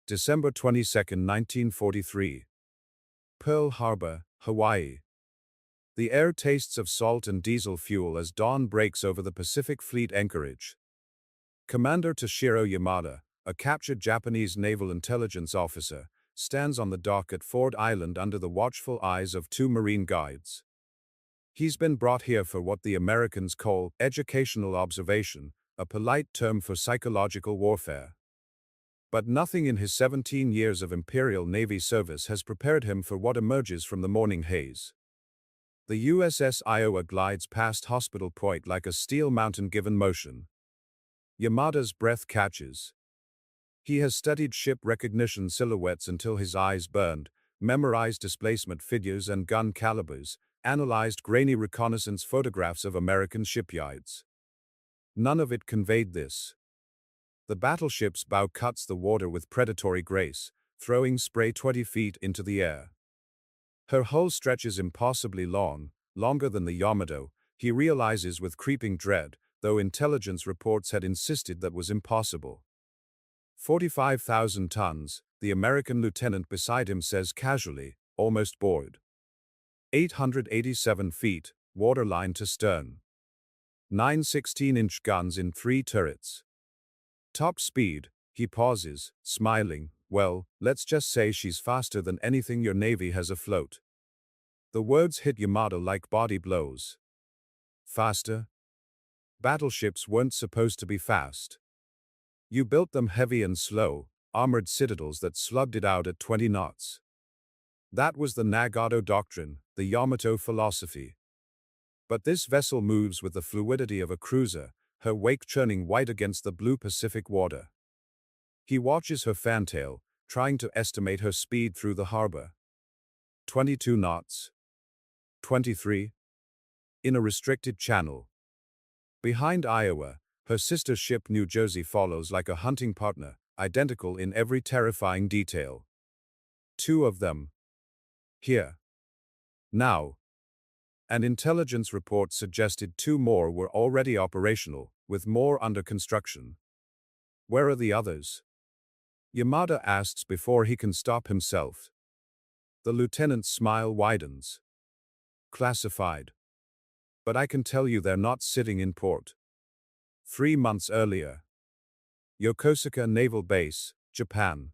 December 22, 1943. Pearl Harbor, Hawaii. The air tastes of salt and diesel fuel as dawn breaks over the Pacific Fleet anchorage. Commander Toshiro Yamada, a captured Japanese naval intelligence officer, stands on the dock at Ford Island under the watchful eyes of two Marine guides. He's been brought here for what the Americans call educational observation, a polite term for psychological warfare. But nothing in his 17 years of Imperial Navy service has prepared him for what emerges from the morning haze. The USS Iowa glides past Hospital Point like a steel mountain given motion. Yamada's breath catches. He has studied ship recognition silhouettes until his eyes burned, memorized displacement figures and gun calibers, analyzed grainy reconnaissance photographs of American shipyards. None of it conveyed this. The battleship's bow cuts the water with predatory grace, throwing spray 20 feet into the air. Her hull stretches impossibly long, longer than the Yamato, he realizes with creeping dread, though intelligence reports had insisted that was impossible. 45,000 tons, the American lieutenant beside him says casually, almost bored. 887 feet, waterline to stern. 9 16-inch guns in 3 turrets. Top speed, he pauses, smiling, well, let's just say she's faster than anything your Navy has afloat. The words hit Yamada like body blows. Faster? Battleships weren't supposed to be fast. You built them heavy and slow, armored citadels that slugged it out at 20 knots. That was the Nagato doctrine, the Yamato philosophy. But this vessel moves with the fluidity of a cruiser, her wake churning white against the blue Pacific water. He watches her fantail, trying to estimate her speed through the harbor. 22 knots. 23. In a restricted channel. Behind Iowa, her sister ship New Jersey follows like a hunting partner, identical in every terrifying detail. 2 of them. Here. Now. An intelligence report suggested 2 more were already operational, with more under construction. Where are the others? Yamada asks before he can stop himself. The lieutenant's smile widens. Classified. But I can tell you they're not sitting in port. 3 months earlier. Yokosuka Naval Base, Japan.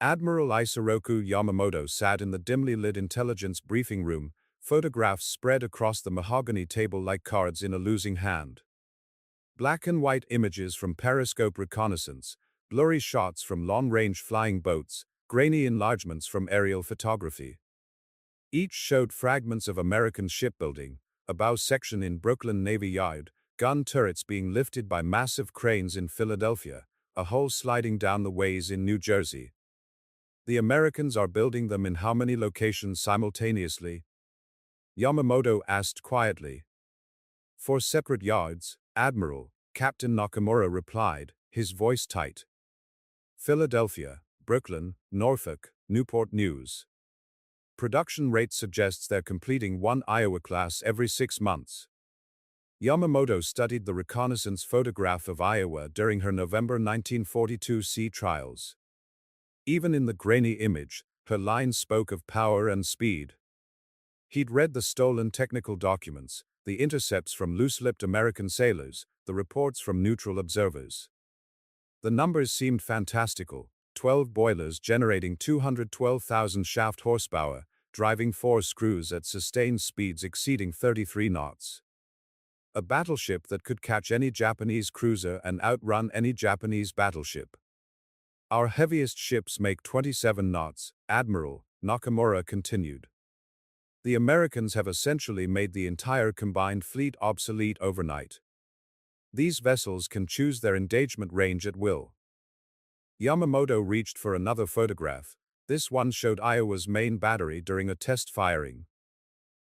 Admiral Isoroku Yamamoto sat in the dimly lit intelligence briefing room, photographs spread across the mahogany table like cards in a losing hand. Black and white images from periscope reconnaissance, blurry shots from long-range flying boats, grainy enlargements from aerial photography. Each showed fragments of American shipbuilding, a bow section in Brooklyn Navy Yard, gun turrets being lifted by massive cranes in Philadelphia, a hull sliding down the ways in New Jersey. The Americans are building them in how many locations simultaneously? Yamamoto asked quietly. 4 separate yards, Admiral, Captain Nakamura replied, his voice tight. Philadelphia, Brooklyn, Norfolk, Newport News. Production rate suggests they're completing 1 Iowa class every 6 months. Yamamoto studied the reconnaissance photograph of Iowa during her November 1942 sea trials. Even in the grainy image, her lines spoke of power and speed. He'd read the stolen technical documents, the intercepts from loose-lipped American sailors, the reports from neutral observers. The numbers seemed fantastical, 12 boilers generating 212,000 shaft horsepower, driving 4 screws at sustained speeds exceeding 33 knots. A battleship that could catch any Japanese cruiser and outrun any Japanese battleship. Our heaviest ships make 27 knots, Admiral, Nakamura continued. The Americans have essentially made the entire combined fleet obsolete overnight. These vessels can choose their engagement range at will. Yamamoto reached for another photograph. This one showed Iowa's main battery during a test firing.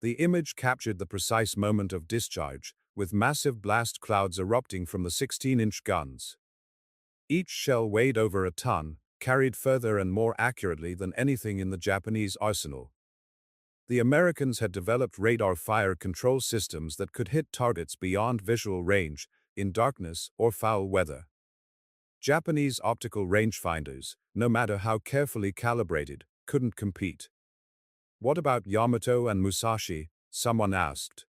The image captured the precise moment of discharge, with massive blast clouds erupting from the 16-inch guns. Each shell weighed over a ton, carried further and more accurately than anything in the Japanese arsenal. The Americans had developed radar fire control systems that could hit targets beyond visual range, in darkness or foul weather. Japanese optical rangefinders, no matter how carefully calibrated, couldn't compete. What about Yamato and Musashi? Someone asked.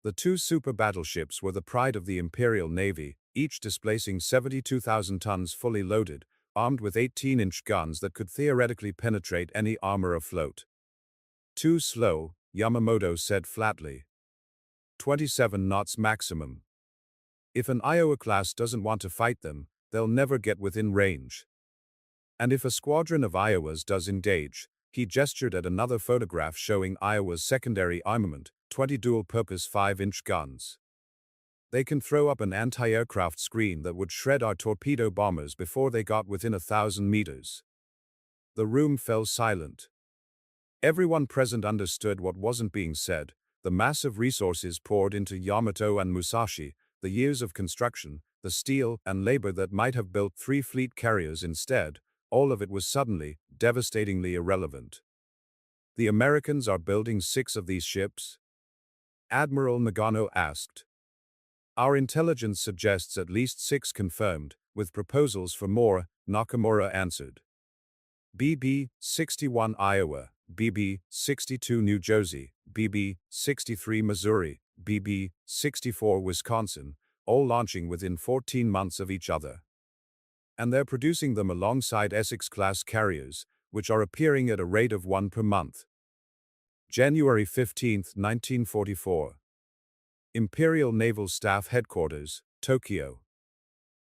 The two super battleships were the pride of the Imperial Navy, each displacing 72,000 tons fully loaded, armed with 18-inch guns that could theoretically penetrate any armor afloat. Too slow, Yamamoto said flatly. 27 knots maximum. If an Iowa class doesn't want to fight them, they'll never get within range. And if a squadron of Iowas does engage, he gestured at another photograph showing Iowa's secondary armament, 20 dual-purpose 5-inch guns. They can throw up an anti-aircraft screen that would shred our torpedo bombers before they got within 1,000 meters. The room fell silent. Everyone present understood what wasn't being said, the massive resources poured into Yamato and Musashi, the years of construction, the steel and labor that might have built 3 fleet carriers instead, all of it was suddenly, devastatingly irrelevant. The Americans are building 6 of these ships? Admiral Nagano asked. Our intelligence suggests at least 6 confirmed, with proposals for more, Nakamura answered. BB-61 Iowa, BB-62 New Jersey, BB-63 Missouri, BB-64 Wisconsin, all launching within 14 months of each other. And they're producing them alongside Essex-class carriers, which are appearing at a rate of 1 per month. January 15, 1944. Imperial Naval Staff Headquarters, Tokyo.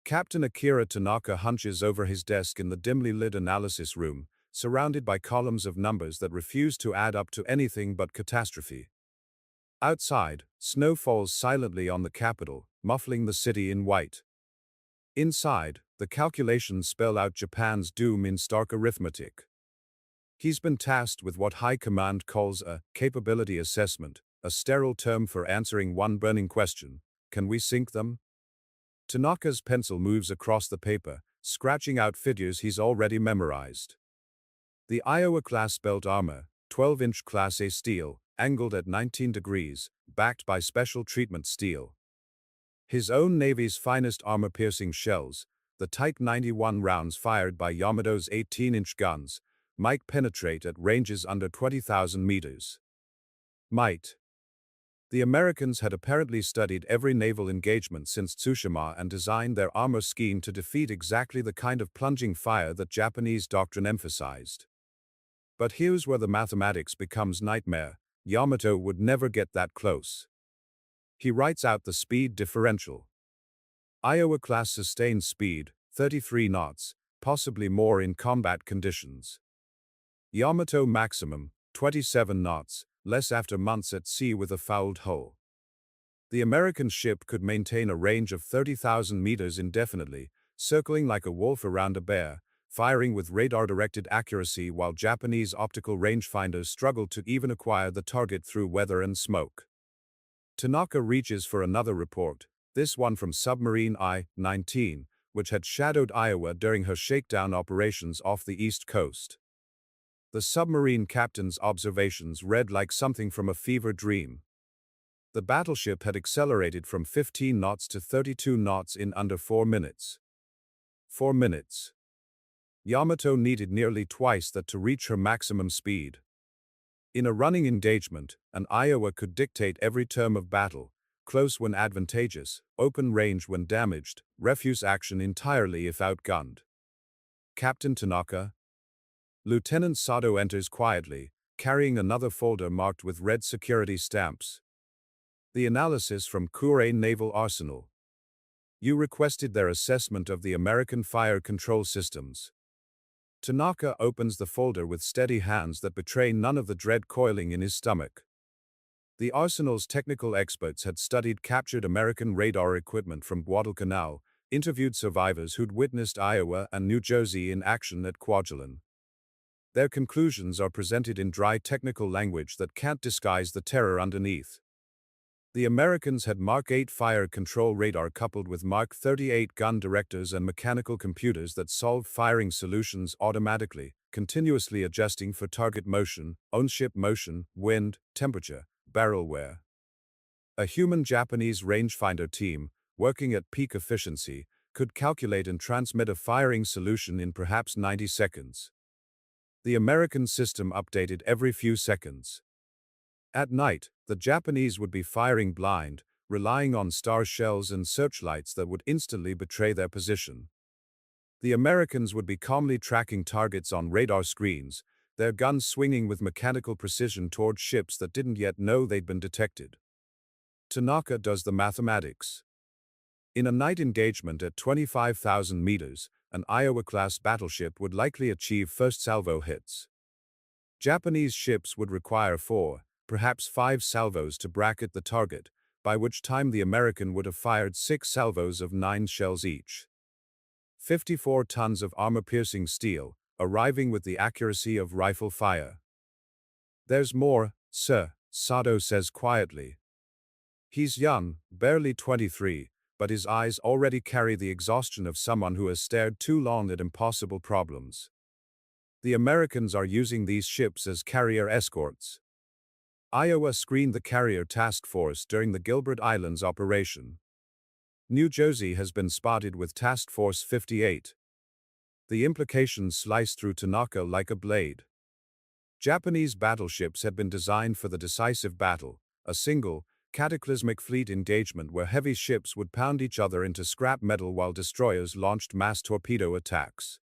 Captain Akira Tanaka hunches over his desk in the dimly lit analysis room, surrounded by columns of numbers that refuse to add up to anything but catastrophe. Outside, snow falls silently on the capital, muffling the city in white. Inside, the calculations spell out Japan's doom in stark arithmetic. He's been tasked with what High Command calls a capability assessment, a sterile term for answering one burning question: can we sink them? Tanaka's pencil moves across the paper, scratching out figures he's already memorized. The Iowa-class belt armor, 12-inch Class A steel, angled at 19 degrees, backed by special treatment steel. His own Navy's finest armor-piercing shells, the Type 91 rounds fired by Yamato's 18-inch guns, might penetrate at ranges under 20,000 meters. Might. The Americans had apparently studied every naval engagement since Tsushima and designed their armor scheme to defeat exactly the kind of plunging fire that Japanese doctrine emphasized. But here's where the mathematics becomes nightmare: Yamato would never get that close. He writes out the speed differential. Iowa-class sustained speed, 33 knots, possibly more in combat conditions. Yamato maximum, 27 knots, less after months at sea with a fouled hull. The American ship could maintain a range of 30,000 meters indefinitely, circling like a wolf around a bear, firing with radar-directed accuracy while Japanese optical rangefinders struggled to even acquire the target through weather and smoke. Tanaka reaches for another report, this one from submarine I-19, which had shadowed Iowa during her shakedown operations off the East Coast. The submarine captain's observations read like something from a fever dream. The battleship had accelerated from 15 knots to 32 knots in under 4 minutes. 4 minutes. Yamato needed nearly twice that to reach her maximum speed. In a running engagement, an Iowa could dictate every term of battle: close when advantageous, open range when damaged, refuse action entirely if outgunned. Captain Tanaka. Lieutenant Sato enters quietly, carrying another folder marked with red security stamps. The analysis from Kure Naval Arsenal. You requested their assessment of the American fire control systems. Tanaka opens the folder with steady hands that betray none of the dread coiling in his stomach. The Arsenal's technical experts had studied captured American radar equipment from Guadalcanal, interviewed survivors who'd witnessed Iowa and New Jersey in action at Kwajalein. Their conclusions are presented in dry technical language that can't disguise the terror underneath. The Americans had Mark 8 fire control radar coupled with Mark 38 gun directors and mechanical computers that solved firing solutions automatically, continuously adjusting for target motion, on-ship motion, wind, temperature, barrel wear. A human Japanese rangefinder team, working at peak efficiency, could calculate and transmit a firing solution in perhaps 90 seconds. The American system updated every few seconds. At night, the Japanese would be firing blind, relying on star shells and searchlights that would instantly betray their position. The Americans would be calmly tracking targets on radar screens, their guns swinging with mechanical precision toward ships that didn't yet know they'd been detected. Tanaka does the mathematics. In a night engagement at 25,000 meters, an Iowa-class battleship would likely achieve first salvo hits. Japanese ships would require 4, perhaps 5 salvos to bracket the target, by which time the American would have fired 6 salvos of 9 shells each. 54 tons of armor-piercing steel, arriving with the accuracy of rifle fire. "There's more, sir," Sato says quietly. He's young, barely 23, but his eyes already carry the exhaustion of someone who has stared too long at impossible problems. The Americans are using these ships as carrier escorts. Iowa screened the carrier task force during the Gilbert Islands operation. New Jersey has been spotted with Task Force 58. The implications slice through Tanaka like a blade. Japanese battleships had been designed for the decisive battle, a single, cataclysmic fleet engagement where heavy ships would pound each other into scrap metal while destroyers launched mass torpedo attacks.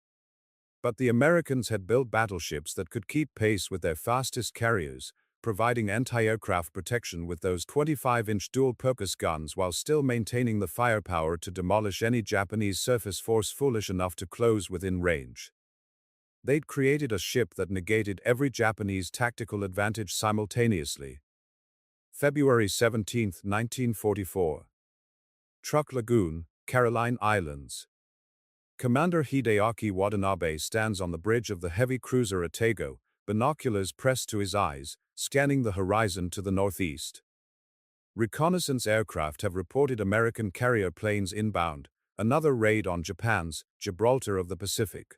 But the Americans had built battleships that could keep pace with their fastest carriers, providing anti-aircraft protection with those 25-inch dual-purpose guns while still maintaining the firepower to demolish any Japanese surface force foolish enough to close within range. They'd created a ship that negated every Japanese tactical advantage simultaneously. February 17, 1944. Truck Lagoon, Caroline Islands. Commander Hideaki Watanabe stands on the bridge of the heavy cruiser Otago, binoculars pressed to his eyes, scanning the horizon to the northeast. Reconnaissance aircraft have reported American carrier planes inbound, another raid on Japan's Gibraltar of the Pacific.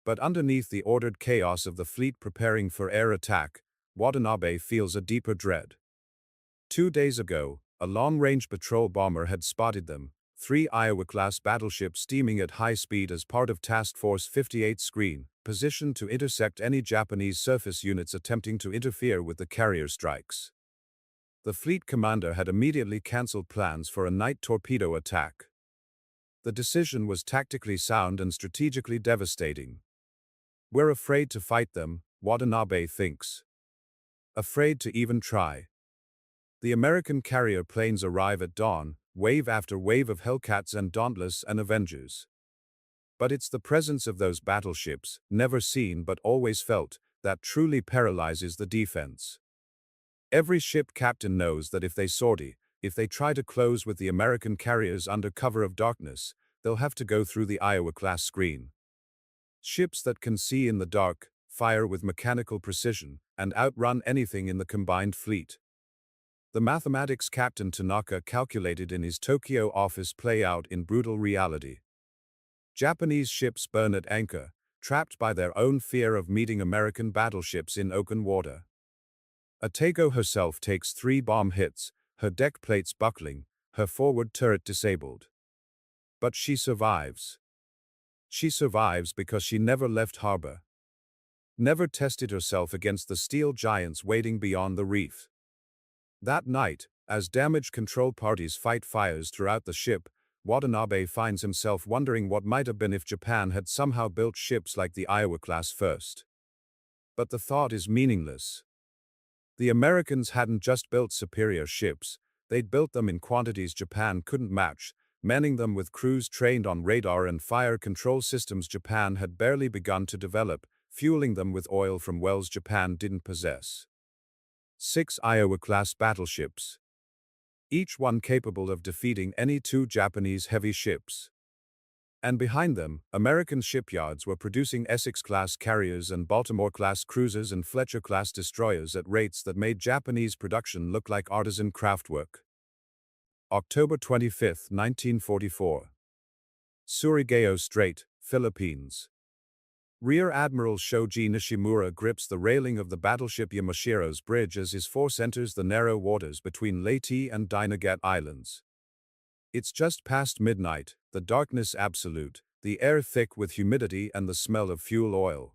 But underneath the ordered chaos of the fleet preparing for air attack, Watanabe feels a deeper dread. 2 days ago, a long-range patrol bomber had spotted them, 3 Iowa-class battleships steaming at high speed as part of Task Force 58's screen, positioned to intercept any Japanese surface units attempting to interfere with the carrier strikes. The fleet commander had immediately cancelled plans for a night torpedo attack. The decision was tactically sound and strategically devastating. "We're afraid to fight them," Watanabe thinks. Afraid to even try. The American carrier planes arrive at dawn, wave after wave of Hellcats and Dauntless and Avengers. But it's the presence of those battleships, never seen but always felt, that truly paralyzes the defense. Every ship captain knows that if they try to close with the American carriers under cover of darkness, they'll have to go through the Iowa-class screen. Ships that can see in the dark, fire with mechanical precision, and outrun anything in the combined fleet. The mathematics Captain Tanaka calculated in his Tokyo office play out in brutal reality. Japanese ships burn at anchor, trapped by their own fear of meeting American battleships in open water. Otago herself takes 3 bomb hits, her deck plates buckling, her forward turret disabled. But she survives. She survives because she never left harbor. Never tested herself against the steel giants waiting beyond the reef. That night, as damage control parties fight fires throughout the ship, Watanabe finds himself wondering what might have been if Japan had somehow built ships like the Iowa-class first. But the thought is meaningless. The Americans hadn't just built superior ships, they'd built them in quantities Japan couldn't match, manning them with crews trained on radar and fire control systems Japan had barely begun to develop, fueling them with oil from wells Japan didn't possess. 6 Iowa-class battleships, each one capable of defeating any 2 Japanese heavy ships. And behind them, American shipyards were producing Essex-class carriers and Baltimore-class cruisers and Fletcher-class destroyers at rates that made Japanese production look like artisan craftwork. October 25, 1944. Surigao Strait, Philippines. Rear Admiral Shoji Nishimura grips the railing of the battleship Yamashiro's bridge as his force enters the narrow waters between Leyte and Dinagat Islands. It's just past midnight, the darkness absolute, the air thick with humidity and the smell of fuel oil.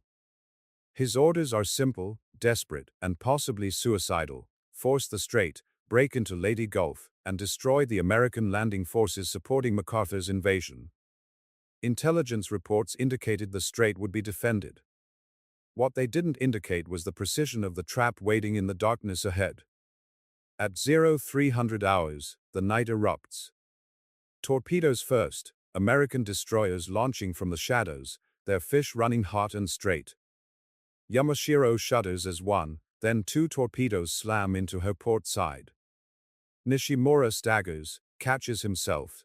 His orders are simple, desperate, and possibly suicidal: force the strait, break into Leyte Gulf, and destroy the American landing forces supporting MacArthur's invasion. Intelligence reports indicated the strait would be defended. What they didn't indicate was the precision of the trap waiting in the darkness ahead. At 0300 hours, the night erupts. Torpedoes first, American destroyers launching from the shadows, their fish running hot and straight. Yamashiro shudders as one, then two torpedoes slam into her port side. Nishimura staggers, catches himself.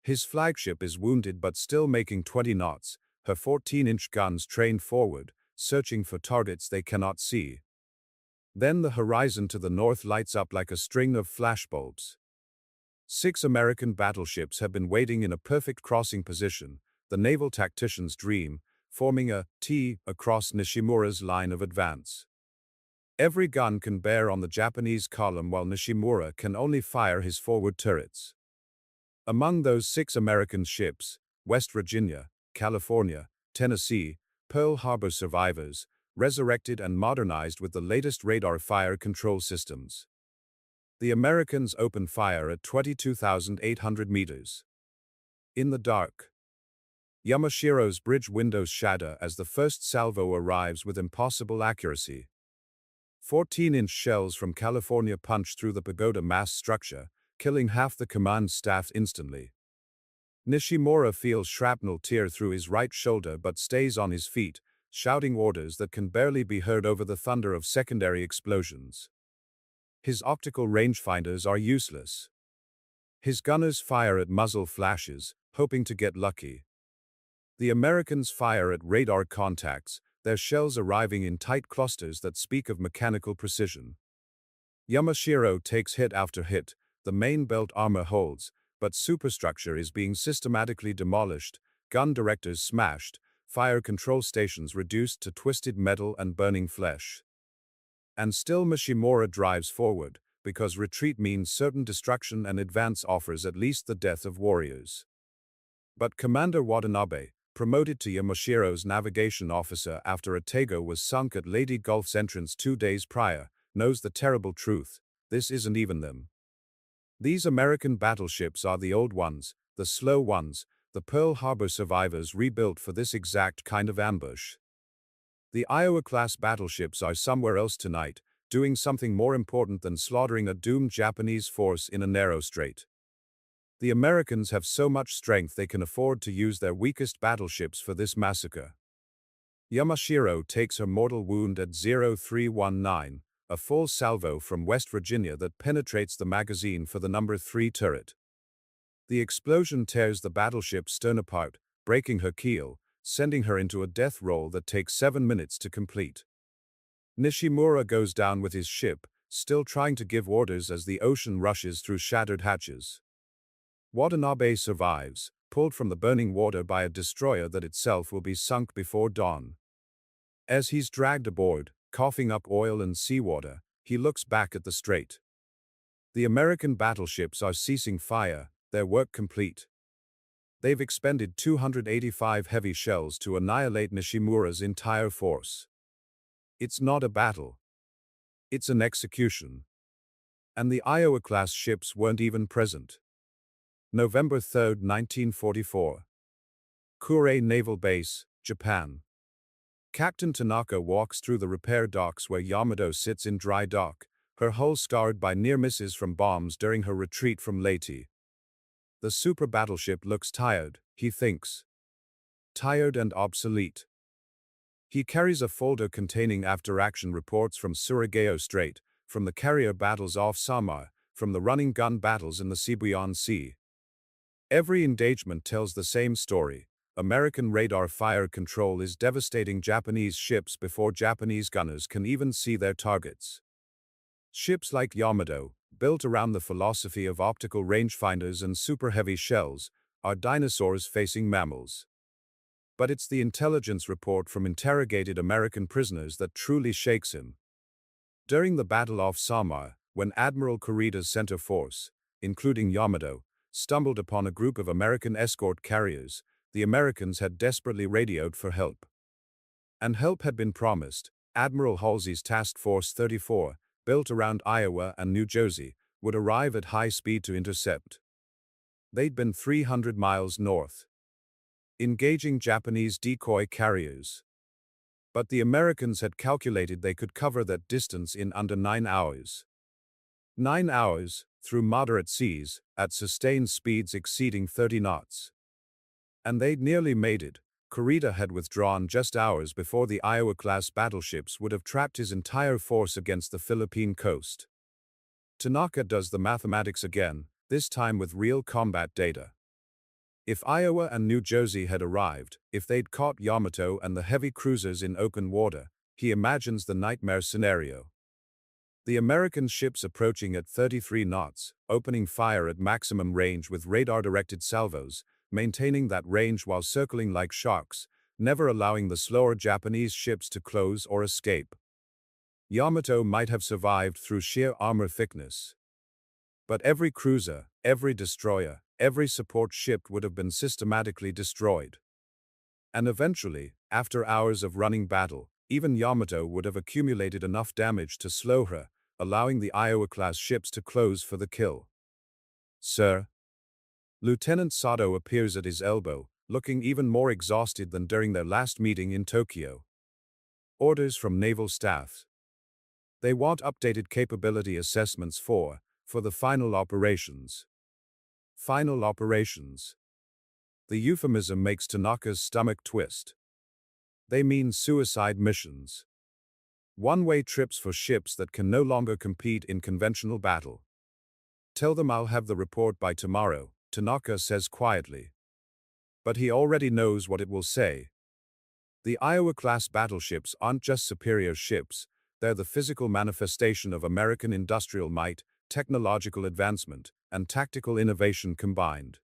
His flagship is wounded but still making 20 knots, her 14-inch guns trained forward, searching for targets they cannot see. Then the horizon to the north lights up like a string of flashbulbs. 6 American battleships have been waiting in a perfect crossing position, the naval tactician's dream, forming a T across Nishimura's line of advance. Every gun can bear on the Japanese column while Nishimura can only fire his forward turrets. Among those 6 American ships, West Virginia, California, Tennessee, Pearl Harbor survivors, resurrected and modernized with the latest radar fire control systems. The Americans open fire at 22,800 meters. In the dark, Yamashiro's bridge windows shatter as the first salvo arrives with impossible accuracy. 14-inch shells from California punch through the pagoda mass structure, killing half the command staff instantly. Nishimura feels shrapnel tear through his right shoulder but stays on his feet, shouting orders that can barely be heard over the thunder of secondary explosions. His optical rangefinders are useless. His gunners fire at muzzle flashes, hoping to get lucky. The Americans fire at radar contacts, their shells arriving in tight clusters that speak of mechanical precision. Yamashiro takes hit after hit, the main belt armor holds, but superstructure is being systematically demolished, gun directors smashed, fire control stations reduced to twisted metal and burning flesh. And still Nishimura drives forward, because retreat means certain destruction and advance offers at least the death of warriors. But Commander Watanabe, promoted to Yamashiro's navigation officer after a Tego was sunk at Leyte Gulf's entrance 2 days prior, knows the terrible truth: this isn't even them. These American battleships are the old ones, the slow ones, the Pearl Harbor survivors rebuilt for this exact kind of ambush. The Iowa-class battleships are somewhere else tonight, doing something more important than slaughtering a doomed Japanese force in a narrow strait. The Americans have so much strength they can afford to use their weakest battleships for this massacre. Yamashiro takes her mortal wound at 0319, a full salvo from West Virginia that penetrates the magazine for the number 3 turret. The explosion tears the battleship's stern apart, breaking her keel, sending her into a death roll that takes 7 minutes to complete. Nishimura goes down with his ship, still trying to give orders as the ocean rushes through shattered hatches. Watanabe survives, pulled from the burning water by a destroyer that itself will be sunk before dawn. As he's dragged aboard, coughing up oil and seawater, he looks back at the strait. The American battleships are ceasing fire, their work complete. They've expended 285 heavy shells to annihilate Nishimura's entire force. It's not a battle. It's an execution. And the Iowa-class ships weren't even present. November 3, 1944. Kure Naval Base, Japan. Captain Tanaka walks through the repair docks where Yamato sits in dry dock, her hull scarred by near misses from bombs during her retreat from Leyte. The super battleship looks tired, he thinks. Tired and obsolete. He carries a folder containing after-action reports from Surigao Strait, from the carrier battles off Samar, from the running gun battles in the Sibuyan Sea. Every engagement tells the same story. American radar fire control is devastating Japanese ships before Japanese gunners can even see their targets. Ships like Yamato, built around the philosophy of optical rangefinders and super-heavy shells, are dinosaurs facing mammals. But it's the intelligence report from interrogated American prisoners that truly shakes him. During the battle off Samar, when Admiral Kurida's center force, including Yamato, stumbled upon a group of American escort carriers. The Americans had desperately radioed for help. And help had been promised. Admiral Halsey's Task Force 34, built around Iowa and New Jersey, would arrive at high speed to intercept. They'd been 300 miles north, engaging Japanese decoy carriers. But the Americans had calculated they could cover that distance in under 9 hours. 9 hours, through moderate seas, at sustained speeds exceeding 30 knots. And they'd nearly made it. Kurita had withdrawn just hours before the Iowa-class battleships would have trapped his entire force against the Philippine coast. Tanaka does the mathematics again, this time with real combat data. If Iowa and New Jersey had arrived, if they'd caught Yamato and the heavy cruisers in open water, he imagines the nightmare scenario. The American ships approaching at 33 knots, opening fire at maximum range with radar-directed salvos, maintaining that range while circling like sharks, never allowing the slower Japanese ships to close or escape. Yamato might have survived through sheer armor thickness. But every cruiser, every destroyer, every support ship would have been systematically destroyed. And eventually, after hours of running battle, even Yamato would have accumulated enough damage to slow her, allowing the Iowa-class ships to close for the kill. "Sir?" Lieutenant Sato appears at his elbow, looking even more exhausted than during their last meeting in Tokyo. "Orders from naval staff. They want updated capability assessments for the final operations." Final operations. The euphemism makes Tanaka's stomach twist. They mean suicide missions. One-way trips for ships that can no longer compete in conventional battle. "Tell them I'll have the report by tomorrow," Tanaka says quietly. But he already knows what it will say. The Iowa-class battleships aren't just superior ships, they're the physical manifestation of American industrial might, technological advancement, and tactical innovation combined.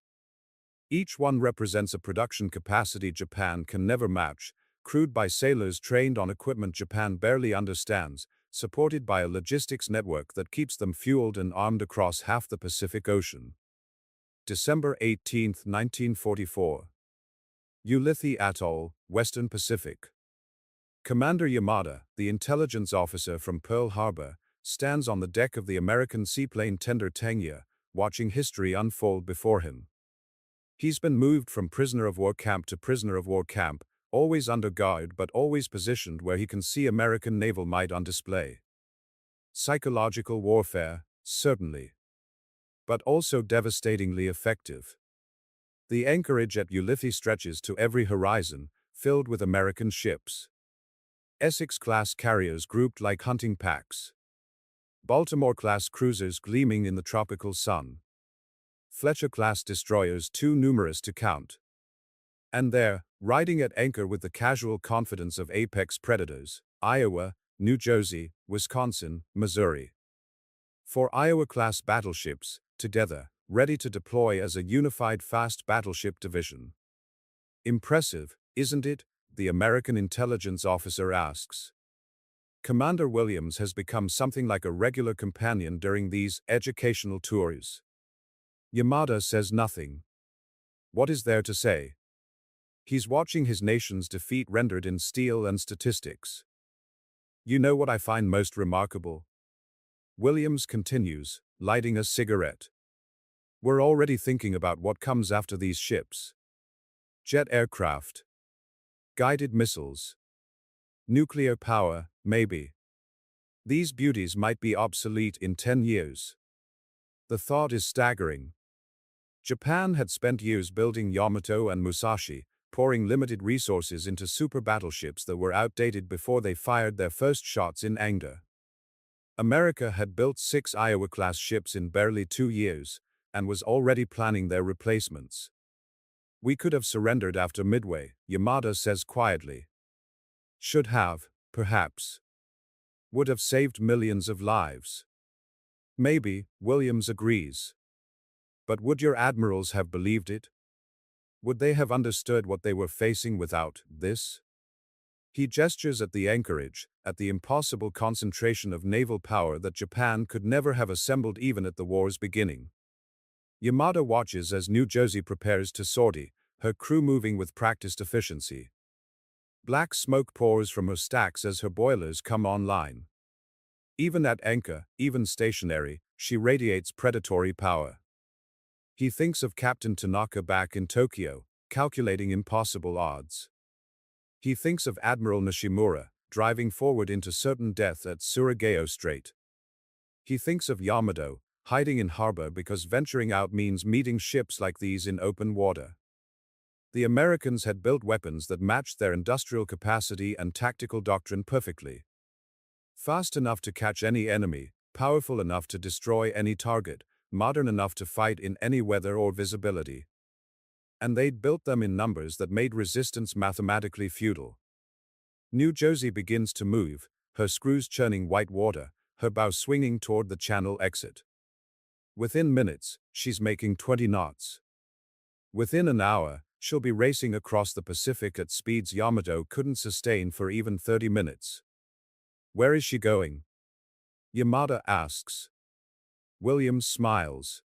Each one represents a production capacity Japan can never match, crewed by sailors trained on equipment Japan barely understands, supported by a logistics network that keeps them fueled and armed across half the Pacific Ocean. December 18, 1944. Ulithi Atoll, Western Pacific. Commander Yamada, the intelligence officer from Pearl Harbor, stands on the deck of the American seaplane tender Tangya, watching history unfold before him. He's been moved from prisoner of war camp to prisoner of war camp, always under guard but always positioned where he can see American naval might on display. Psychological warfare, certainly. But also devastatingly effective. The anchorage at Ulithi stretches to every horizon, filled with American ships. Essex-class carriers grouped like hunting packs. Baltimore-class cruisers gleaming in the tropical sun. Fletcher-class destroyers too numerous to count. And there, riding at anchor with the casual confidence of apex predators, Iowa, New Jersey, Wisconsin, Missouri. 4 Iowa-class battleships, together, ready to deploy as a unified fast battleship division. Impressive, isn't it? The American intelligence officer asks. Commander Williams has become something like a regular companion during these educational tours. Yamada says nothing. What is there to say? He's watching his nation's defeat rendered in steel and statistics. "You know what I find most remarkable?" Williams continues, lighting a cigarette. "We're already thinking about what comes after these ships. Jet aircraft. Guided missiles. Nuclear power, maybe. These beauties might be obsolete in 10 years. The thought is staggering. Japan had spent years building Yamato and Musashi, pouring limited resources into super battleships that were outdated before they fired their first shots in anger. America had built 6 Iowa-class ships in barely 2 years, and was already planning their replacements. "We could have surrendered after Midway," Yamada says quietly. "Should have, perhaps. Would have saved millions of lives." "Maybe," Williams agrees. "But would your admirals have believed it? Would they have understood what they were facing without this?" He gestures at the anchorage, at the impossible concentration of naval power that Japan could never have assembled even at the war's beginning. Yamada watches as New Jersey prepares to sortie, her crew moving with practiced efficiency. Black smoke pours from her stacks as her boilers come online. Even at anchor, even stationary, she radiates predatory power. He thinks of Captain Tanaka back in Tokyo, calculating impossible odds. He thinks of Admiral Nishimura, driving forward into certain death at Surigao Strait. He thinks of Yamato, hiding in harbor because venturing out means meeting ships like these in open water. The Americans had built weapons that matched their industrial capacity and tactical doctrine perfectly. Fast enough to catch any enemy, powerful enough to destroy any target, modern enough to fight in any weather or visibility. And they'd built them in numbers that made resistance mathematically futile. New Jersey begins to move, her screws churning white water, her bow swinging toward the channel exit. Within minutes, she's making 20 knots. Within an hour, she'll be racing across the Pacific at speeds Yamato couldn't sustain for even 30 minutes. Where is she going? Yamada asks. Williams smiles.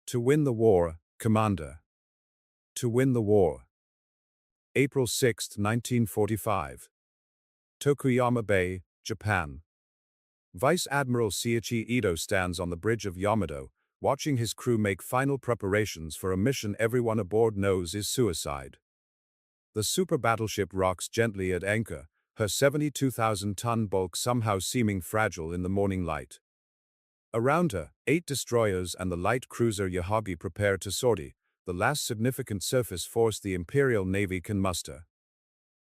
To win the war, Commander. To win the war. April 6, 1945. Tokuyama Bay, Japan. Vice Admiral Seiichi Ito stands on the bridge of Yamato, watching his crew make final preparations for a mission everyone aboard knows is suicide. The super battleship rocks gently at anchor, her 72,000-ton bulk somehow seeming fragile in the morning light. Around her, 8 destroyers and the light cruiser Yahagi prepare to sortie, the last significant surface force the Imperial Navy can muster.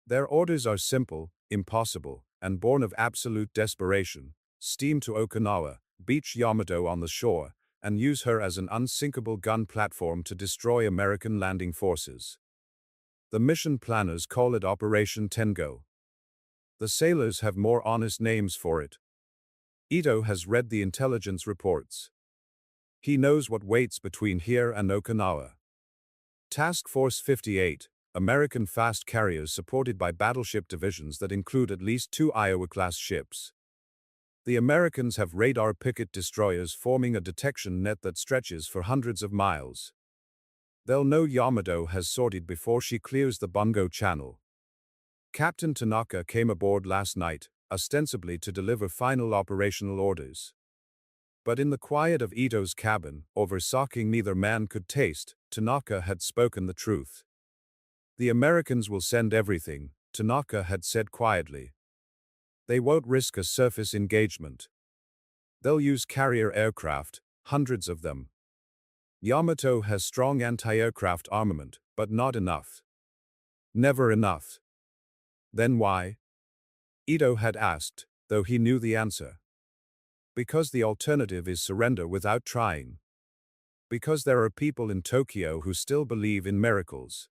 Their orders are simple, impossible, and born of absolute desperation: steam to Okinawa, beach Yamato on the shore, and use her as an unsinkable gun platform to destroy American landing forces. The mission planners call it Operation Tengo. The sailors have more honest names for it. Ito has read the intelligence reports. He knows what waits between here and Okinawa. Task Force 58, American fast carriers supported by battleship divisions that include at least 2 Iowa-class ships. The Americans have radar picket destroyers forming a detection net that stretches for hundreds of miles. They'll know Yamato has sortied before she clears the Bungo Channel. Captain Tanaka came aboard last night, ostensibly to deliver final operational orders. But in the quiet of Ito's cabin, over sake neither man could taste, Tanaka had spoken the truth. The Americans will send everything, Tanaka had said quietly. They won't risk a surface engagement. They'll use carrier aircraft, hundreds of them. Yamato has strong anti-aircraft armament, but not enough. Never enough. Then why? Ito had asked, though he knew the answer. Because the alternative is surrender without trying. Because there are people in Tokyo who still believe in miracles.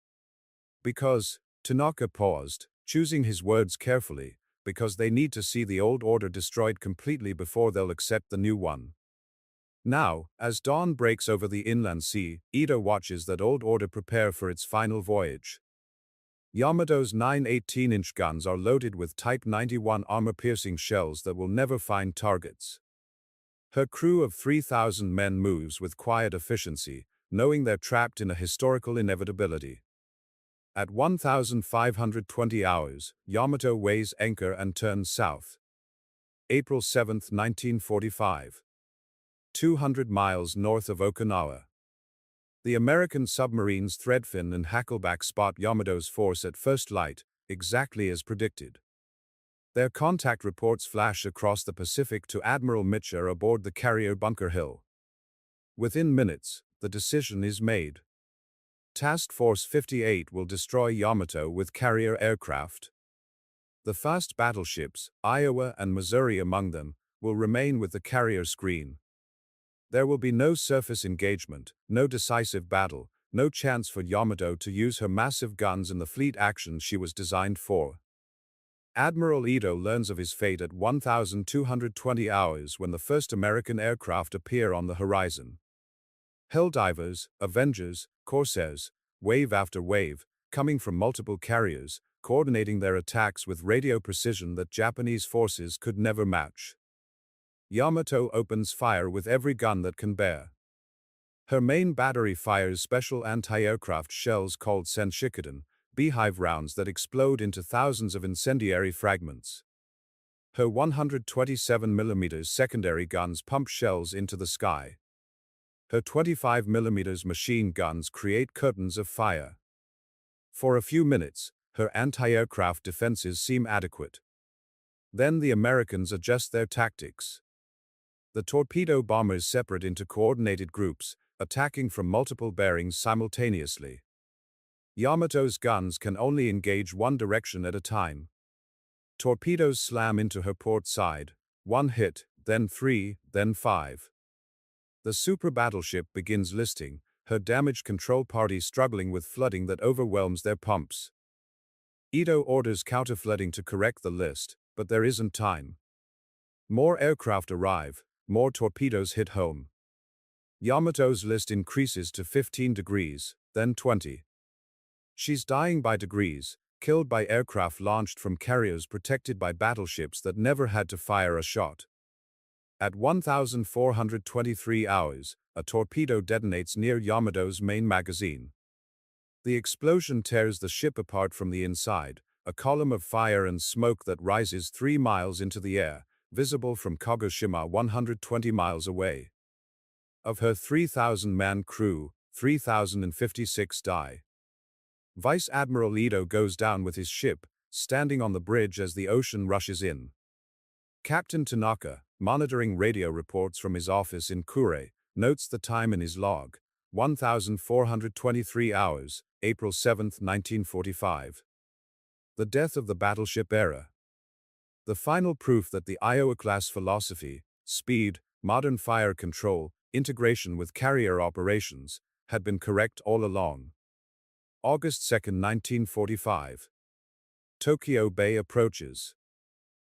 Because, Tanaka paused, choosing his words carefully, because they need to see the old order destroyed completely before they'll accept the new one. Now, as dawn breaks over the inland sea, Ito watches that old order prepare for its final voyage. Yamato's 9 18-inch guns are loaded with Type 91 armor-piercing shells that will never find targets. Her crew of 3,000 men moves with quiet efficiency, knowing they're trapped in a historical inevitability. At 1,520 hours, Yamato weighs anchor and turns south. April 7, 1945. 200 miles north of Okinawa. The American submarines Threadfin and Hackleback spot Yamato's force at first light, exactly as predicted. Their contact reports flash across the Pacific to Admiral Mitchell aboard the carrier Bunker Hill. Within minutes, the decision is made. Task Force 58 will destroy Yamato with carrier aircraft. The fast battleships, Iowa and Missouri among them, will remain with the carrier screen. There will be no surface engagement, no decisive battle, no chance for Yamato to use her massive guns in the fleet action she was designed for. Admiral Ito learns of his fate at 1,220 hours when the first American aircraft appear on the horizon. Helldivers, Avengers, Corsairs, wave after wave, coming from multiple carriers, coordinating their attacks with radio precision that Japanese forces could never match. Yamato opens fire with every gun that can bear. Her main battery fires special anti-aircraft shells called Senshikoden, beehive rounds that explode into thousands of incendiary fragments. Her 127mm secondary guns pump shells into the sky. Her 25mm machine guns create curtains of fire. For a few minutes, her anti-aircraft defenses seem adequate. Then the Americans adjust their tactics. The torpedo bombers separate into coordinated groups, attacking from multiple bearings simultaneously. Yamato's guns can only engage one direction at a time. Torpedoes slam into her port side, one hit, then three, then five. The super battleship begins listing, her damage control party struggling with flooding that overwhelms their pumps. Ito orders counterflooding to correct the list, but there isn't time. More aircraft arrive, more torpedoes hit home. Yamato's list increases to 15 degrees, then 20. She's dying by degrees, killed by aircraft launched from carriers protected by battleships that never had to fire a shot. At 1,423 hours, a torpedo detonates near Yamato's main magazine. The explosion tears the ship apart from the inside, a column of fire and smoke that rises 3 miles into the air, visible from Kagoshima 120 miles away. Of her 3,000-man crew, 3,056 die. Vice Admiral Ito goes down with his ship, standing on the bridge as the ocean rushes in. Captain Tanaka, monitoring radio reports from his office in Kure, notes the time in his log, 1,423 hours, April 7, 1945. The death of the battleship era. The final proof that the Iowa-class philosophy, speed, modern fire control, integration with carrier operations, had been correct all along. August 2, 1945. Tokyo Bay approaches.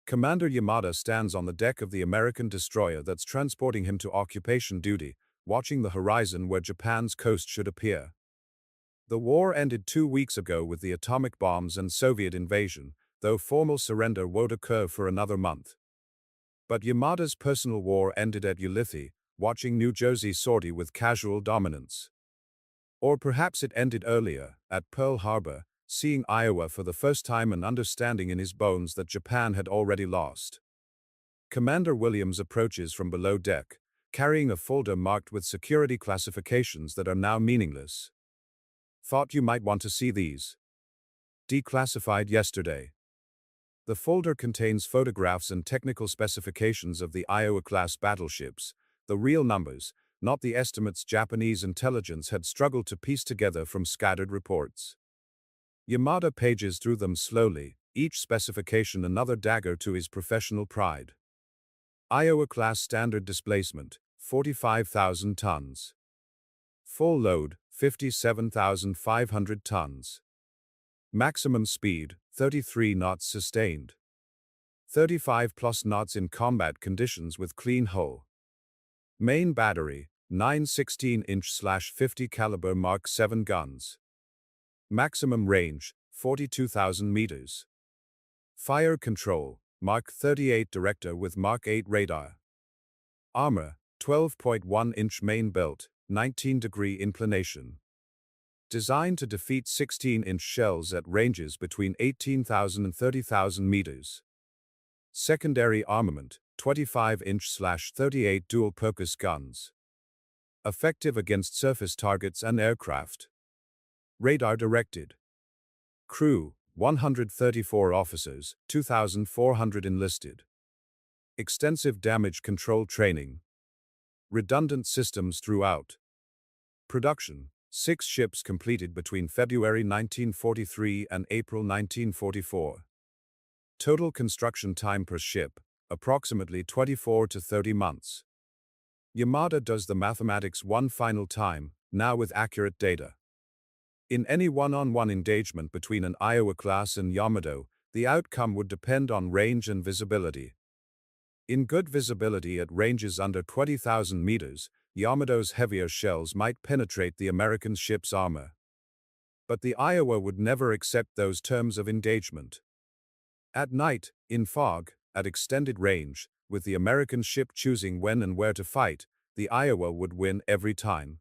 Commander Yamada stands on the deck of the American destroyer that's transporting him to occupation duty, watching the horizon where Japan's coast should appear. The war ended 2 weeks ago with the atomic bombs and Soviet invasion, though formal surrender won't occur for another month. But Yamada's personal war ended at Ulithi, watching New Jersey sortie with casual dominance. Or perhaps it ended earlier, at Pearl Harbor, seeing Iowa for the first time and understanding in his bones that Japan had already lost. Commander Williams approaches from below deck, carrying a folder marked with security classifications that are now meaningless. Thought you might want to see these. Declassified yesterday. The folder contains photographs and technical specifications of the Iowa-class battleships, the real numbers, not the estimates Japanese intelligence had struggled to piece together from scattered reports. Yamada pages through them slowly, each specification another dagger to his professional pride. Iowa-class standard displacement, 45,000 tons. Full load, 57,500 tons. Maximum speed, 33 knots sustained. 35 plus knots in combat conditions with clean hull. Main battery, 9 16-inch/50 caliber Mark 7 guns. Maximum range, 42,000 meters. Fire control, Mark 38 director with Mark 8 radar. Armor, 12.1-inch main belt, 19-degree inclination. Designed to defeat 16-inch shells at ranges between 18,000 and 30,000 meters. Secondary armament, 25-inch/38 dual-purpose guns. Effective against surface targets and aircraft. Radar directed. Crew, 134 officers, 2,400 enlisted. Extensive damage control training. Redundant systems throughout. Production, 6 ships completed between February 1943 and April 1944. Total construction time per ship, approximately 24 to 30 months. Yamada does the mathematics one final time, now with accurate data. In any one-on-one engagement between an Iowa-class and Yamato, the outcome would depend on range and visibility. In good visibility at ranges under 20,000 meters, Yamato's heavier shells might penetrate the American ship's armor. But the Iowa would never accept those terms of engagement. At night, in fog, at extended range, with the American ship choosing when and where to fight, the Iowa would win every time.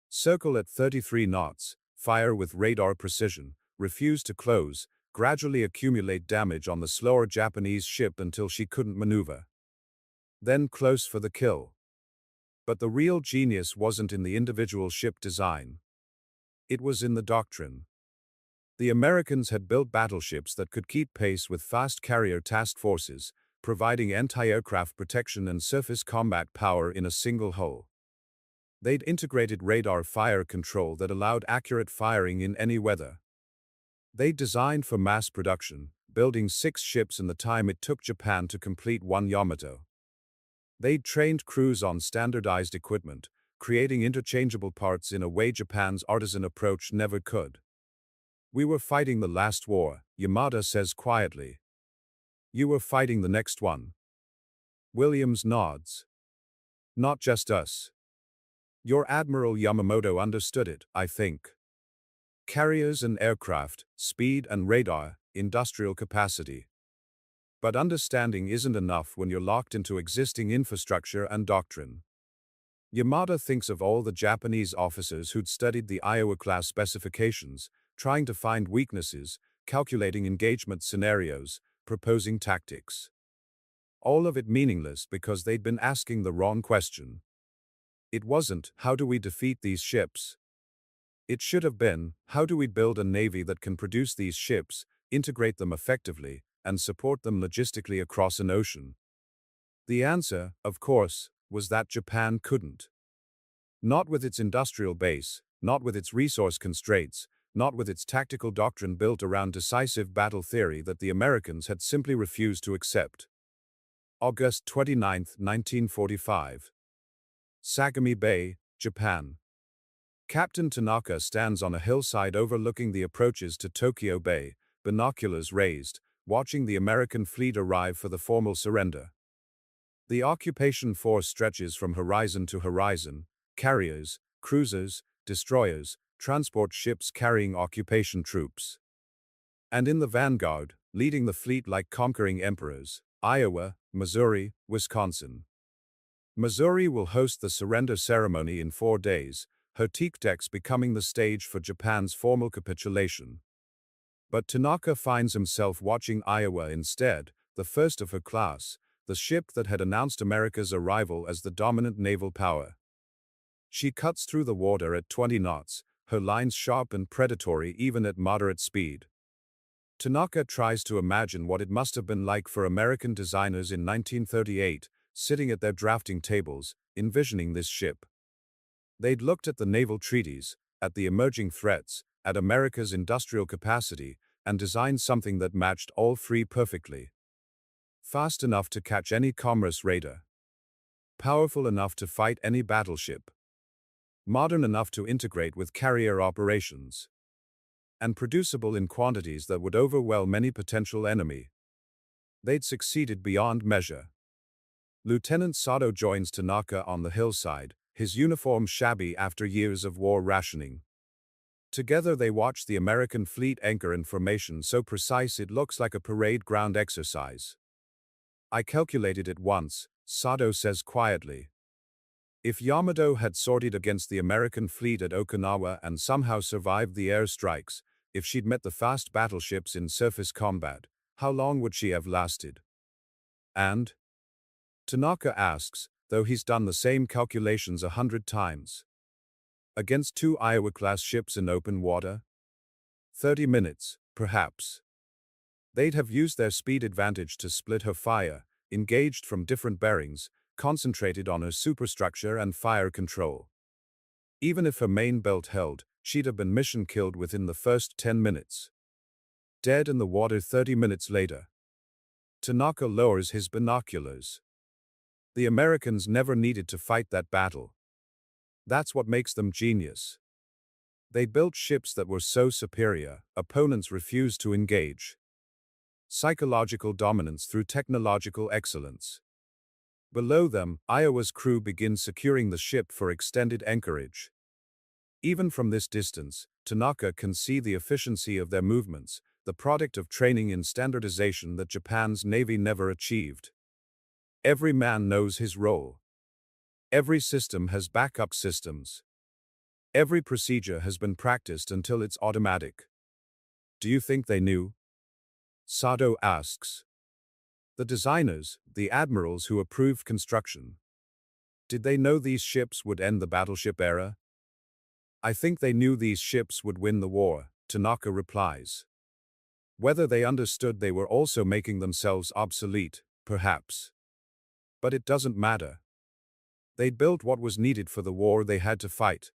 Circle at 33 knots, fire with radar precision, refuse to close, gradually accumulate damage on the slower Japanese ship until she couldn't maneuver. Then close for the kill. But the real genius wasn't in the individual ship design. It was in the doctrine. The Americans had built battleships that could keep pace with fast carrier task forces, providing anti-aircraft protection and surface combat power in a single hull. They'd integrated radar fire control that allowed accurate firing in any weather. They designed for mass production, building 6 ships in the time it took Japan to complete one Yamato. They'd trained crews on standardized equipment, creating interchangeable parts in a way Japan's artisan approach never could. We were fighting the last war, Yamada says quietly. You were fighting the next one. Williams nods. Not just us. Your Admiral Yamamoto understood it, I think. Carriers and aircraft, speed and radar, industrial capacity. But understanding isn't enough when you're locked into existing infrastructure and doctrine. Yamada thinks of all the Japanese officers who'd studied the Iowa-class specifications, trying to find weaknesses, calculating engagement scenarios, proposing tactics. All of it meaningless because they'd been asking the wrong question. It wasn't, how do we defeat these ships? It should have been, how do we build a navy that can produce these ships, integrate them effectively, and support them logistically across an ocean? The answer, of course, was that Japan couldn't. Not with its industrial base, not with its resource constraints, not with its tactical doctrine built around decisive battle theory that the Americans had simply refused to accept. August 29, 1945. Sagami Bay, Japan. Captain Tanaka stands on a hillside overlooking the approaches to Tokyo Bay, binoculars raised, watching the American fleet arrive for the formal surrender. The occupation force stretches from horizon to horizon, carriers, cruisers, destroyers, transport ships carrying occupation troops. And in the vanguard, leading the fleet like conquering emperors, Iowa, Missouri, Wisconsin. Missouri will host the surrender ceremony in 4 days, her teak decks becoming the stage for Japan's formal capitulation. But Tanaka finds himself watching Iowa instead, the first of her class, the ship that had announced America's arrival as the dominant naval power. She cuts through the water at 20 knots, her lines sharp and predatory even at moderate speed. Tanaka tries to imagine what it must have been like for American designers in 1938, sitting at their drafting tables, envisioning this ship. They'd looked at the naval treaties, at the emerging threats, at America's industrial capacity, and designed something that matched all 3 perfectly. Fast enough to catch any commerce raider. Powerful enough to fight any battleship. Modern enough to integrate with carrier operations. And producible in quantities that would overwhelm any potential enemy. They'd succeeded beyond measure. Lieutenant Sato joins Tanaka on the hillside, his uniform shabby after years of war rationing. Together they watch the American fleet anchor in formation so precise it looks like a parade ground exercise. I calculated it once, Sato says quietly. If Yamato had sortied against the American fleet at Okinawa and somehow survived the air strikes, if she'd met the fast battleships in surface combat, how long would she have lasted? And? Tanaka asks, though he's done the same calculations 100 times. Against 2 Iowa-class ships in open water? 30 minutes, perhaps. They'd have used their speed advantage to split her fire, engaged from different bearings, concentrated on her superstructure and fire control. Even if her main belt held, she'd have been mission killed within the first 10 minutes. Dead in the water 30 minutes later. Tanaka lowers his binoculars. The Americans never needed to fight that battle. That's what makes them genius. They built ships that were so superior, opponents refused to engage. Psychological dominance through technological excellence. Below them, Iowa's crew begins securing the ship for extended anchorage. Even from this distance, Tanaka can see the efficiency of their movements, the product of training in standardization that Japan's Navy never achieved. Every man knows his role. Every system has backup systems. Every procedure has been practiced until it's automatic. Do you think they knew? Sato asks. The designers, the admirals who approved construction. Did they know these ships would end the battleship era? I think they knew these ships would win the war, Tanaka replies. Whether they understood they were also making themselves obsolete, perhaps. But it doesn't matter. They'd built what was needed for the war they had to fight.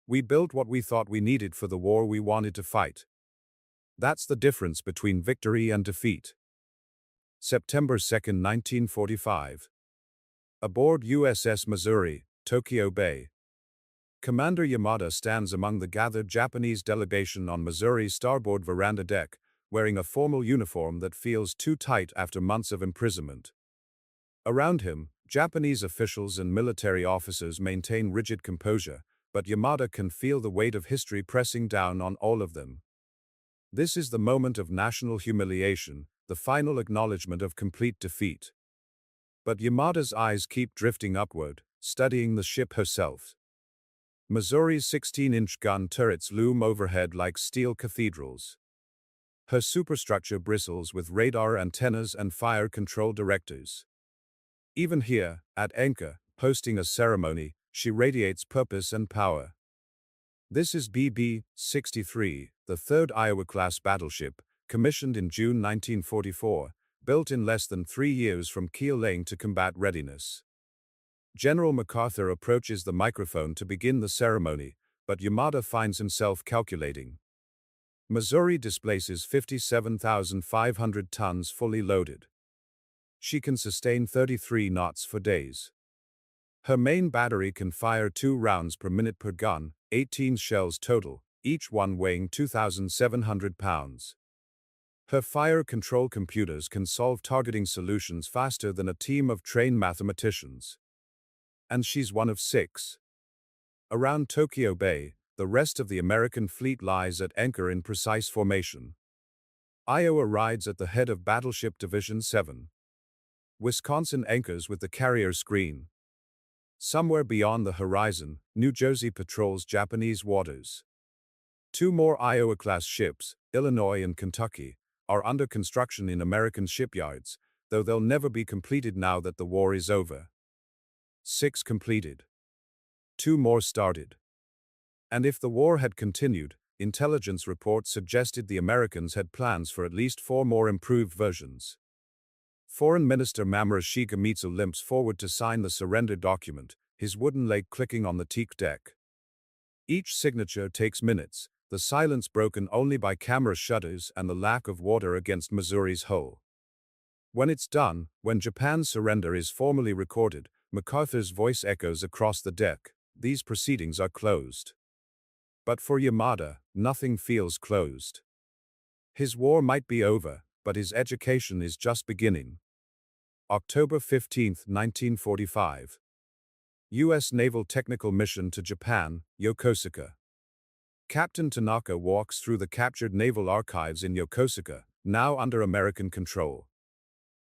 We built what we thought we needed for the war we wanted to fight. That's the difference between victory and defeat. September 2, 1945. Aboard USS Missouri, Tokyo Bay. Commander Yamada stands among the gathered Japanese delegation on Missouri's starboard veranda deck, wearing a formal uniform that feels too tight after months of imprisonment. Around him, Japanese officials and military officers maintain rigid composure, but Yamada can feel the weight of history pressing down on all of them. This is the moment of national humiliation, the final acknowledgement of complete defeat. But Yamada's eyes keep drifting upward, studying the ship herself. Missouri's 16-inch gun turrets loom overhead like steel cathedrals. Her superstructure bristles with radar antennas and fire control directors. Even here, at anchor, hosting a ceremony, she radiates purpose and power. This is BB-63, the third Iowa-class battleship, commissioned in June 1944, built in less than 3 years from keel laying to combat readiness. General MacArthur approaches the microphone to begin the ceremony, but Yamada finds himself calculating. Missouri displaces 57,500 tons fully loaded. She can sustain 33 knots for days. Her main battery can fire 2 rounds per minute per gun, 18 shells total, each one weighing 2,700 pounds. Her fire control computers can solve targeting solutions faster than a team of trained mathematicians. And she's one of 6. Around Tokyo Bay, the rest of the American fleet lies at anchor in precise formation. Iowa rides at the head of Battleship Division 7. Wisconsin anchors with the carrier screen. Somewhere beyond the horizon, New Jersey patrols Japanese waters. 2 more Iowa-class ships, Illinois and Kentucky, are under construction in American shipyards, though they'll never be completed now that the war is over. 6 completed. 2 more started. And if the war had continued, intelligence reports suggested the Americans had plans for at least 4 more improved versions. Foreign Minister Mamoru Shigemitsu limps forward to sign the surrender document, his wooden leg clicking on the teak deck. Each signature takes minutes, the silence broken only by camera shutters and the lack of water against Missouri's hull. When it's done, when Japan's surrender is formally recorded, MacArthur's voice echoes across the deck. These proceedings are closed. But for Yamada, nothing feels closed. His war might be over, but his education is just beginning. October 15, 1945. U.S. Naval Technical Mission to Japan, Yokosuka. Captain Tanaka walks through the captured naval archives in Yokosuka, now under American control.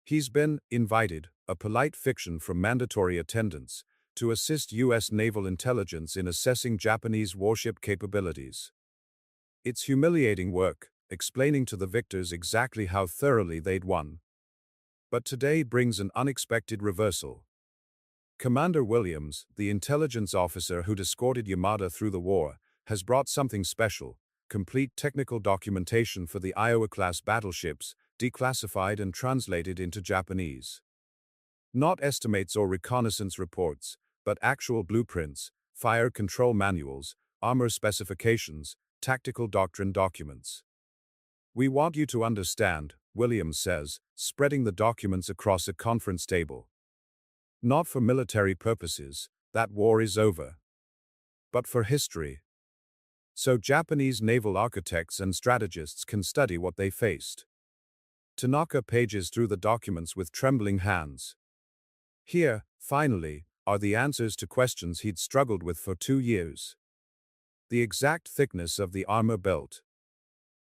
He's been invited, a polite fiction from mandatory attendance, to assist U.S. naval intelligence in assessing Japanese warship capabilities. It's humiliating work, explaining to the victors exactly how thoroughly they'd won. But today brings an unexpected reversal. Commander Williams, the intelligence officer who'd escorted Yamada through the war, has brought something special: complete technical documentation for the Iowa-class battleships, declassified and translated into Japanese. Not estimates or reconnaissance reports, but actual blueprints, fire control manuals, armor specifications, tactical doctrine documents. We want you to understand, Williams says, spreading the documents across a conference table. Not for military purposes, that war is over. But for history. So Japanese naval architects and strategists can study what they faced. Tanaka pages through the documents with trembling hands. Here, finally, are the answers to questions he'd struggled with for 2 years. The exact thickness of the armor belt.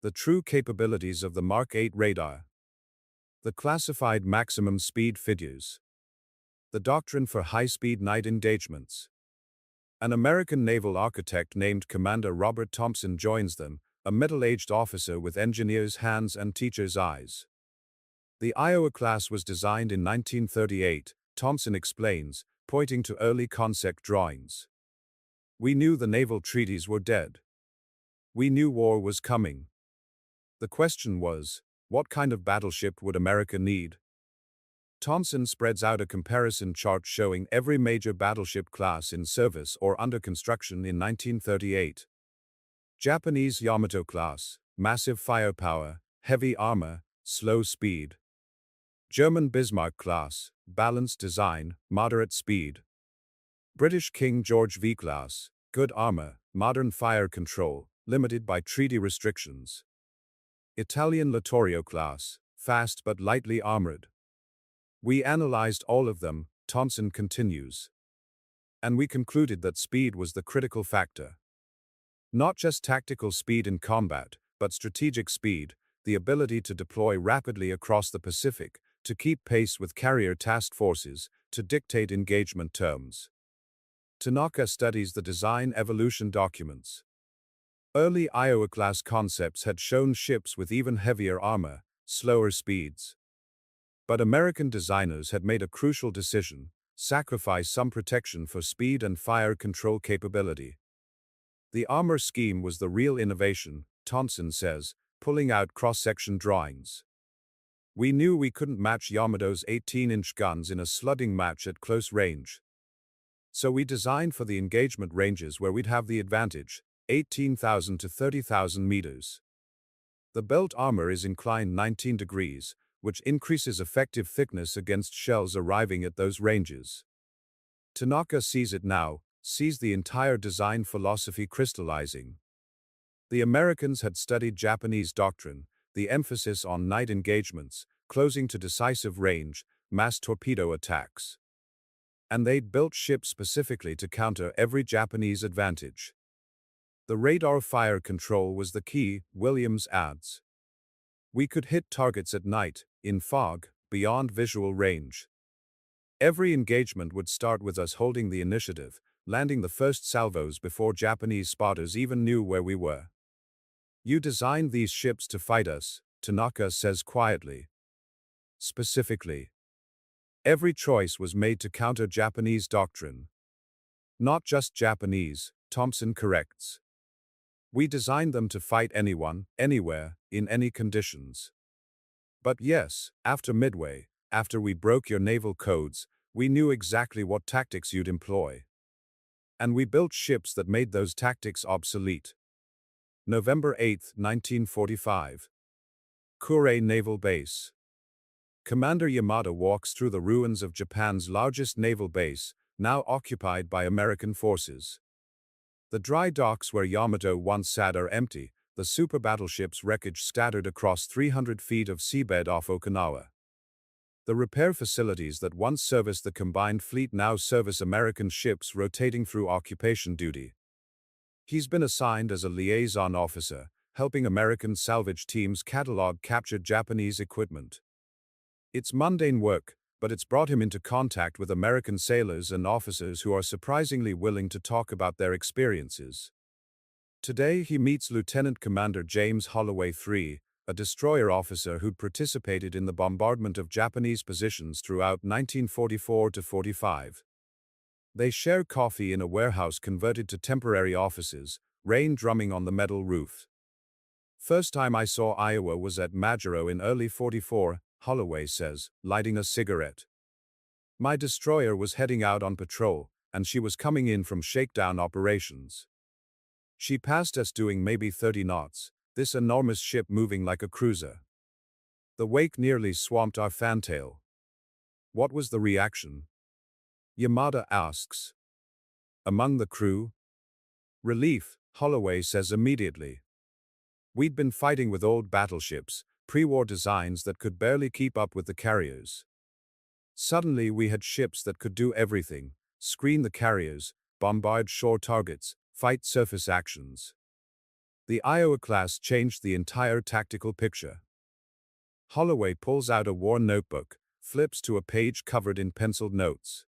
The true capabilities of the Mark 8 radar. The classified maximum speed figures. The doctrine for high-speed night engagements. An American naval architect named Commander Robert Thompson joins them, a middle-aged officer with engineer's hands and teacher's eyes. The Iowa class was designed in 1938, Thompson explains, pointing to early concept drawings. We knew the naval treaties were dead. We knew war was coming. The question was, what kind of battleship would America need? Thompson spreads out a comparison chart showing every major battleship class in service or under construction in 1938. Japanese Yamato class, massive firepower, heavy armor, slow speed. German Bismarck class, balanced design, moderate speed. British King George V class, good armor, modern fire control, limited by treaty restrictions. Italian Littorio class, fast but lightly armored. We analyzed all of them, Thompson continues. And we concluded that speed was the critical factor. Not just tactical speed in combat, but strategic speed, the ability to deploy rapidly across the Pacific, to keep pace with carrier task forces, to dictate engagement terms. Tanaka studies the design evolution documents. Early Iowa-class concepts had shown ships with even heavier armor, slower speeds. But American designers had made a crucial decision: sacrifice some protection for speed and fire control capability. The armor scheme was the real innovation, Thompson says, pulling out cross-section drawings. We knew we couldn't match Yamato's 18-inch guns in a slugging match at close range. So we designed for the engagement ranges where we'd have the advantage, 18,000 to 30,000 meters. The belt armor is inclined 19 degrees, which increases effective thickness against shells arriving at those ranges. Tanaka sees it now, sees the entire design philosophy crystallizing. The Americans had studied Japanese doctrine, the emphasis on night engagements, closing to decisive range, mass torpedo attacks. And they'd built ships specifically to counter every Japanese advantage. The radar fire control was the key, Williams adds. We could hit targets at night, in fog, beyond visual range. Every engagement would start with us holding the initiative, landing the first salvos before Japanese spotters even knew where we were. You designed these ships to fight us, Tanaka says quietly. Specifically. Every choice was made to counter Japanese doctrine. Not just Japanese, Thompson corrects. We designed them to fight anyone, anywhere, in any conditions. But yes, after Midway, after we broke your naval codes, we knew exactly what tactics you'd employ. And we built ships that made those tactics obsolete. November 8, 1945. Kure Naval Base. Commander Yamada walks through the ruins of Japan's largest naval base, now occupied by American forces. The dry docks where Yamato once sat are empty, the super battleship's wreckage scattered across 300 feet of seabed off Okinawa. The repair facilities that once serviced the combined fleet now service American ships rotating through occupation duty. He's been assigned as a liaison officer, helping American salvage teams catalog captured Japanese equipment. It's mundane work, but it's brought him into contact with American sailors and officers who are surprisingly willing to talk about their experiences. Today he meets Lieutenant Commander James Holloway III, a destroyer officer who'd participated in the bombardment of Japanese positions throughout 1944 to 45. They share coffee in a warehouse converted to temporary offices, rain drumming on the metal roof. First time I saw Iowa was at Majuro in early 44, Holloway says, lighting a cigarette. My destroyer was heading out on patrol, and she was coming in from shakedown operations. She passed us doing maybe 30 knots, this enormous ship moving like a cruiser. The wake nearly swamped our fantail. What was the reaction? Yamada asks. Among the crew? Relief, Holloway says immediately. We'd been fighting with old battleships, pre-war designs that could barely keep up with the carriers. Suddenly we had ships that could do everything: screen the carriers, bombard shore targets, fight surface actions. The Iowa class changed the entire tactical picture. Holloway pulls out a worn notebook, flips to a page covered in penciled notes.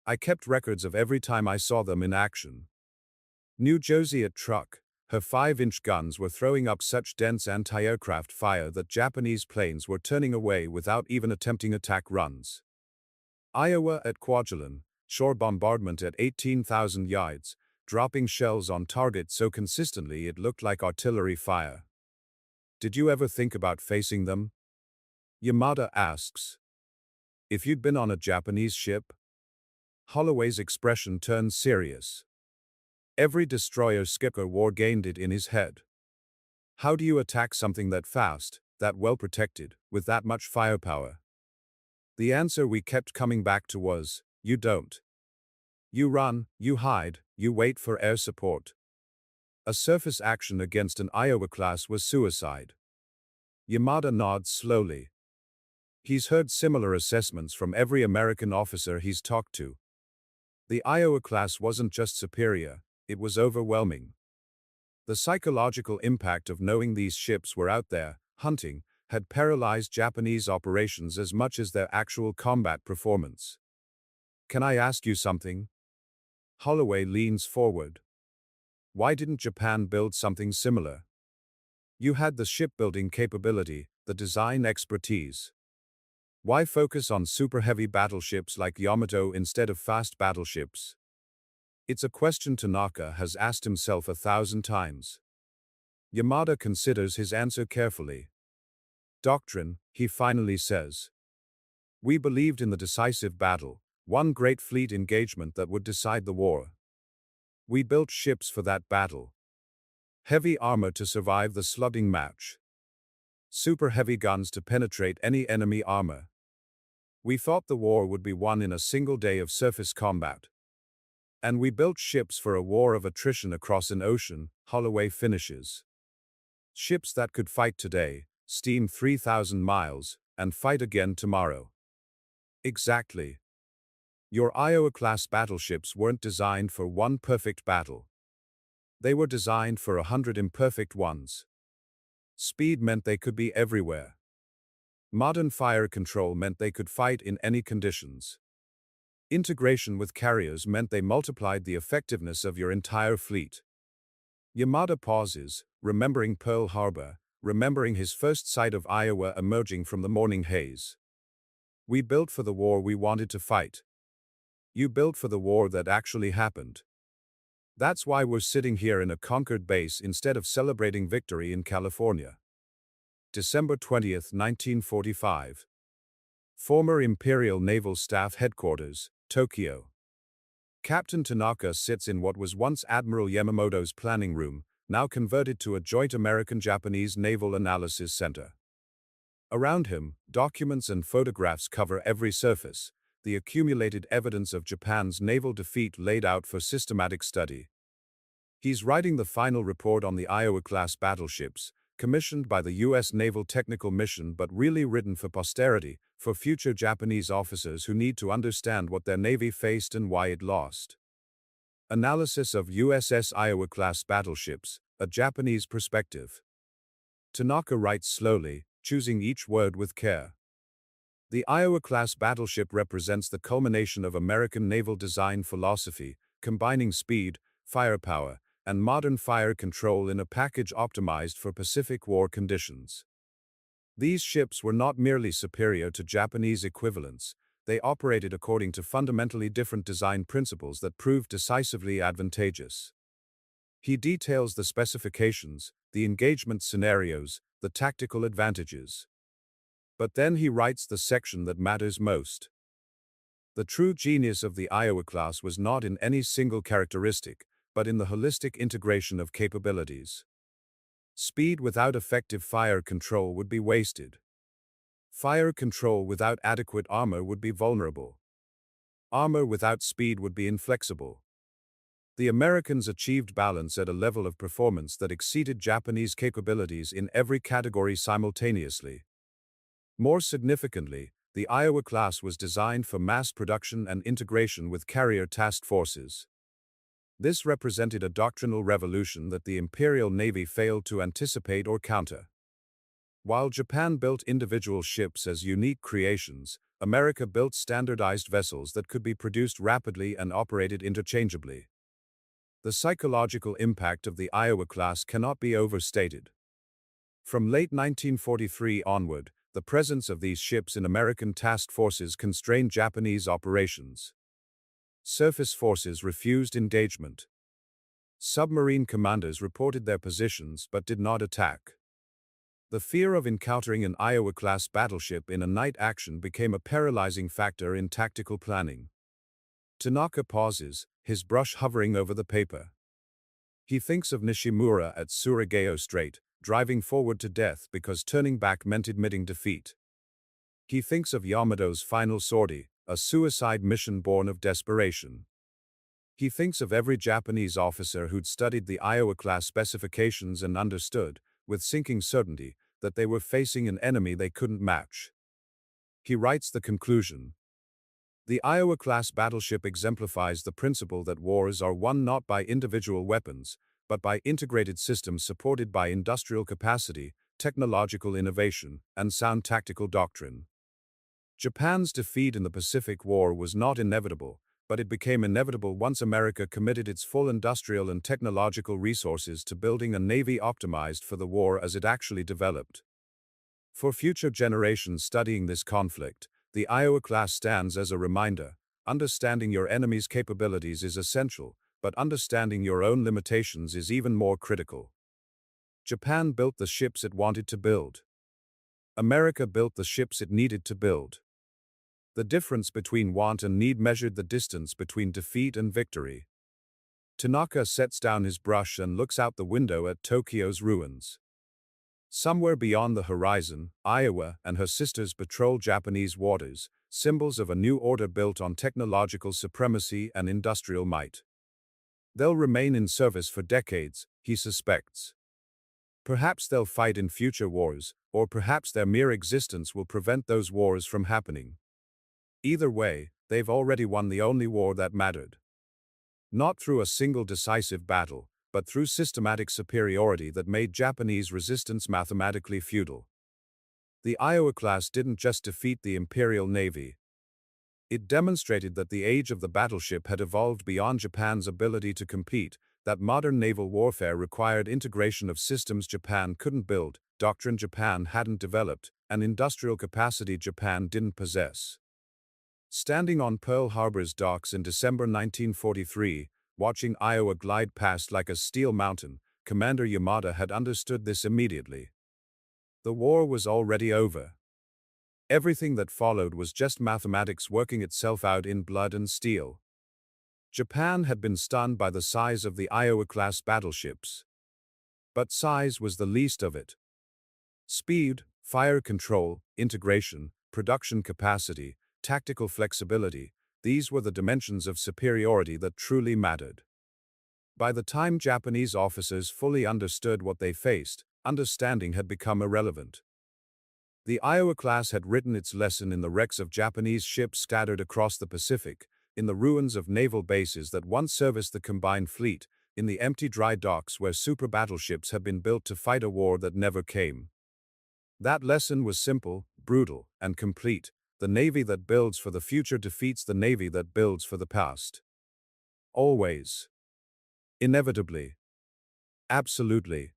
I kept records of every time I saw them in action. New Jersey at Truck, her 5-inch guns were throwing up such dense anti-aircraft fire that Japanese planes were turning away without even attempting attack runs. Iowa at Kwajalein, shore bombardment at 18,000 yards, dropping shells on target so consistently it looked like artillery fire. Did you ever think about facing them? Yamada asks. If you'd been on a Japanese ship? Holloway's expression turns serious. Every destroyer skipper war-gained it in his head. How do you attack something that fast, that well-protected, with that much firepower? The answer we kept coming back to was, you don't. You run, you hide, you wait for air support. A surface action against an Iowa class was suicide. Yamada nods slowly. He's heard similar assessments from every American officer he's talked to. The Iowa class wasn't just superior, it was overwhelming. The psychological impact of knowing these ships were out there, hunting, had paralyzed Japanese operations as much as their actual combat performance. Can I ask you something? Holloway leans forward. Why didn't Japan build something similar? You had the shipbuilding capability, the design expertise. Why focus on super-heavy battleships like Yamato instead of fast battleships? It's a question Tanaka has asked himself 1,000 times. Yamada considers his answer carefully. Doctrine, he finally says. We believed in the decisive battle, one great fleet engagement that would decide the war. We built ships for that battle. Heavy armor to survive the slugging match. Super heavy guns to penetrate any enemy armor. We thought the war would be won in a single day of surface combat. And we built ships for a war of attrition across an ocean, Holloway finishes. Ships that could fight today, steam 3,000 miles, and fight again tomorrow. Exactly. Your Iowa-class battleships weren't designed for one perfect battle. They were designed for 100 imperfect ones. Speed meant they could be everywhere. Modern fire control meant they could fight in any conditions. Integration with carriers meant they multiplied the effectiveness of your entire fleet. Yamada pauses, remembering Pearl Harbor, remembering his first sight of Iowa emerging from the morning haze. We built for the war we wanted to fight. You built for the war that actually happened. That's why we're sitting here in a conquered base instead of celebrating victory in California. December 20, 1945. Former Imperial Naval Staff Headquarters, Tokyo. Captain Tanaka sits in what was once Admiral Yamamoto's planning room, now converted to a joint American-Japanese Naval Analysis Center. Around him, documents and photographs cover every surface, the accumulated evidence of Japan's naval defeat laid out for systematic study. He's writing the final report on the Iowa-class battleships, commissioned by the U.S. Naval Technical Mission but really written for posterity, for future Japanese officers who need to understand what their navy faced and why it lost. Analysis of USS Iowa-class battleships, a Japanese perspective. Tanaka writes slowly, choosing each word with care. The Iowa-class battleship represents the culmination of American naval design philosophy, combining speed, firepower, and modern fire control in a package optimized for Pacific War conditions. These ships were not merely superior to Japanese equivalents, they operated according to fundamentally different design principles that proved decisively advantageous. He details the specifications, the engagement scenarios, the tactical advantages. But then he writes the section that matters most. The true genius of the Iowa class was not in any single characteristic, but in the holistic integration of capabilities. Speed without effective fire control would be wasted. Fire control without adequate armor would be vulnerable. Armor without speed would be inflexible. The Americans achieved balance at a level of performance that exceeded Japanese capabilities in every category simultaneously. More significantly, the Iowa class was designed for mass production and integration with carrier task forces. This represented a doctrinal revolution that the Imperial Navy failed to anticipate or counter. While Japan built individual ships as unique creations, America built standardized vessels that could be produced rapidly and operated interchangeably. The psychological impact of the Iowa class cannot be overstated. From late 1943 onward, the presence of these ships in American task forces constrained Japanese operations. Surface forces refused engagement. Submarine commanders reported their positions but did not attack. The fear of encountering an Iowa-class battleship in a night action became a paralyzing factor in tactical planning. Tanaka pauses, his brush hovering over the paper. He thinks of Nishimura at Surigao Strait, driving forward to death because turning back meant admitting defeat. He thinks of Yamato's final sortie, a suicide mission born of desperation. He thinks of every Japanese officer who'd studied the Iowa-class specifications and understood, with sinking certainty, that they were facing an enemy they couldn't match. He writes the conclusion. The Iowa-class battleship exemplifies the principle that wars are won not by individual weapons, but by integrated systems supported by industrial capacity, technological innovation, and sound tactical doctrine. Japan's defeat in the Pacific War was not inevitable, but it became inevitable once America committed its full industrial and technological resources to building a navy optimized for the war as it actually developed. For future generations studying this conflict, the Iowa class stands as a reminder. Understanding your enemy's capabilities is essential, but understanding your own limitations is even more critical. Japan built the ships it wanted to build. America built the ships it needed to build. The difference between want and need measured the distance between defeat and victory. Tanaka sets down his brush and looks out the window at Tokyo's ruins. Somewhere beyond the horizon, Iowa and her sisters patrol Japanese waters, symbols of a new order built on technological supremacy and industrial might. They'll remain in service for decades, he suspects. Perhaps they'll fight in future wars, or perhaps their mere existence will prevent those wars from happening. Either way, they've already won the only war that mattered. Not through a single decisive battle, but through systematic superiority that made Japanese resistance mathematically futile. The Iowa class didn't just defeat the Imperial Navy. It demonstrated that the age of the battleship had evolved beyond Japan's ability to compete, that modern naval warfare required integration of systems Japan couldn't build, doctrine Japan hadn't developed, and industrial capacity Japan didn't possess. Standing on Pearl Harbor's docks in December 1943, watching Iowa glide past like a steel mountain, Commander Yamada had understood this immediately. The war was already over. Everything that followed was just mathematics working itself out in blood and steel. Japan had been stunned by the size of the Iowa-class battleships. But size was the least of it. Speed, fire control, integration, production capacity, tactical flexibility, these were the dimensions of superiority that truly mattered. By the time Japanese officers fully understood what they faced, understanding had become irrelevant. The Iowa class had written its lesson in the wrecks of Japanese ships scattered across the Pacific, in the ruins of naval bases that once serviced the combined fleet, in the empty dry docks where super battleships had been built to fight a war that never came. That lesson was simple, brutal, and complete. The Navy that builds for the future defeats the Navy that builds for the past. Always. Inevitably. Absolutely.